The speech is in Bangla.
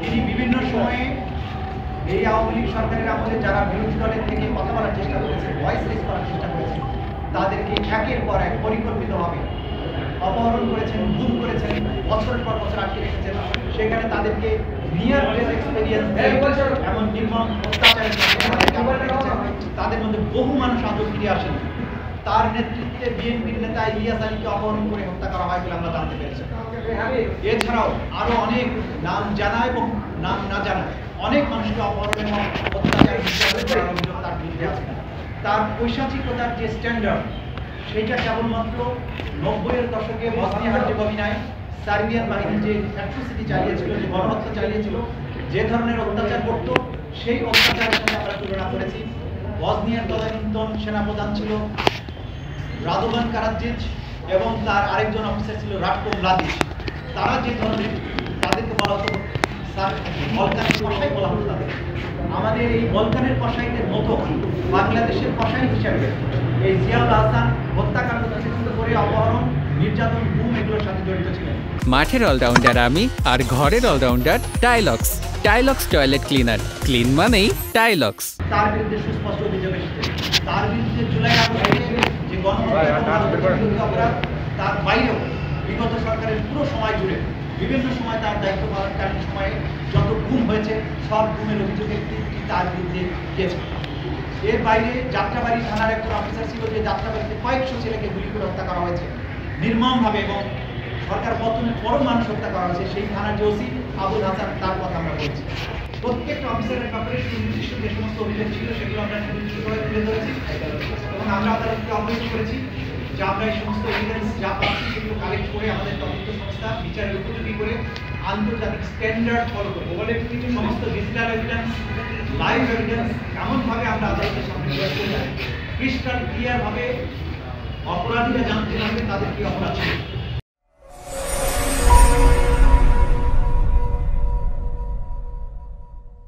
তিনি বিভিন্ন সময়ে এই আওয়ামী লীগ সরকারের আমলে যারা বিরোধী দলের থেকে কথা বলার চেষ্টা করেছে, ভয়েস রেজ করার চেষ্টা করেছে, তাদেরকে একের পর এক পরিকল্পিতভাবে অপহরণ করেছেন, গুম করেছেন, বছরের পর বছর আটকে রেখেছেন। সেখানে তাদেরকে নিয়ার ডেথ এক্সপেরিয়েন্স এমন নির্মম অত্যাচারের তাদের মধ্যে বহু মানুষ আজও ফিরে আসেন। তার নেতৃত্বে বিএনপির নেতা ইলিয়াস আলীকে অপহরণ করে হত্যা করা হয় বলে আমরা জানতে পেরেছি। এছাড়াও আরো অনেক নাম জানা এবং নাম না জানা অনেক মানুষকে অপহরণ এবং অত্যাচার তার বিরুদ্ধে আছে। তার পৈশাচিকতার যে স্ট্যান্ডার্ড, সেইটা কেবলমাত্র 90-এর দশকে বসনিয়া হার্জেগোভিনায় সার্বিয়ান বাহিনী যে অ্যাট্রোসিটি চালিয়েছিল, যে গণহত্যা চালিয়েছিল, যে ধরনের অত্যাচার করত, সেই অত্যাচারের সাথে আমরা তুলনা করেছি। বসনিয়ার তদানীন্তন সেনাপ্রধান ছিল রাদোভান কারাজিচ এবং তার আরেকজন অফিসার ছিল রাটকো মলাদিচ। তারা যে ধরনের, তাদেরকে বলা হতো বলকানের কসাই বলা হতো তাদের। আমাদের এই বলকানের কসাইদের মতো বাংলাদেশের কসাই হিসাবে এই জিয়াউল হাসান হত্যাকাণ্ড থেকে শুরু করে অপহরণ, নির্যাতন, গুম এগুলোর সাথে জড়িত ছিলেন। মাঠের অলরাউন্ডার আমি, আর ঘরের allrounder Tilex. Tilex toilet cleaner, clean মানেই টাইলক্স। তার বিরুদ্ধে সুস্পষ্ট অভিযোগ এসেছে। তার বিরুদ্ধে জুলাই আগস্টে যে গণহত্যা, তার বাইরেও বিগত সরকারের পুরো সময় জুড়ে বিভিন্ন সময় তার দায়িত্ব পালনকালীন সময়ে যত গুম হয়েছে, সব গুমের অভিযোগের তার বিরুদ্ধে গিয়েছে। এর বাইরে যাত্রাবাড়ি থানার একজন অফিসার ছিল, যে যাত্রাবাড়িতে কয়েকশো ছেলেকে গুলি করে হত্যা করা হয়েছে নির্মমভাবে, এবং সরকার পতনের পরও মানুষ হত্যা করা হয়েছে। সেই থানার যে ওসি আবুল হাসান, তার কথা আমরা বলছি। প্রত্যেকটা অফিসারের ব্যাপারে সুনির্দিষ্ট যে সমস্ত অভিযোগ ছিল, সেগুলো আমরা সুনির্দিষ্টভাবে তুলে ধরেছি এবং আমরা আদালতকে অবহিত করেছি যে আমরা এই সমস্ত এভিডেন্স যা পাচ্ছি সেগুলো কালেক্ট করে আমাদের তদন্ত সংস্থা বিচারের উপযোগী করে আন্তর্জাতিক স্ট্যান্ডার্ড ফলো করবো বলে সমস্ত ডিজিটাল এভিডেন্স, লাইভ এভিডেন্স এমনভাবে আমরা আদালতের সামনে প্রয়োগ করে ক্রিস্টাল ক্লিয়ার ভাবে অপরাধীরা জানতে পারবে তাদের কি অপরাধ ছিল।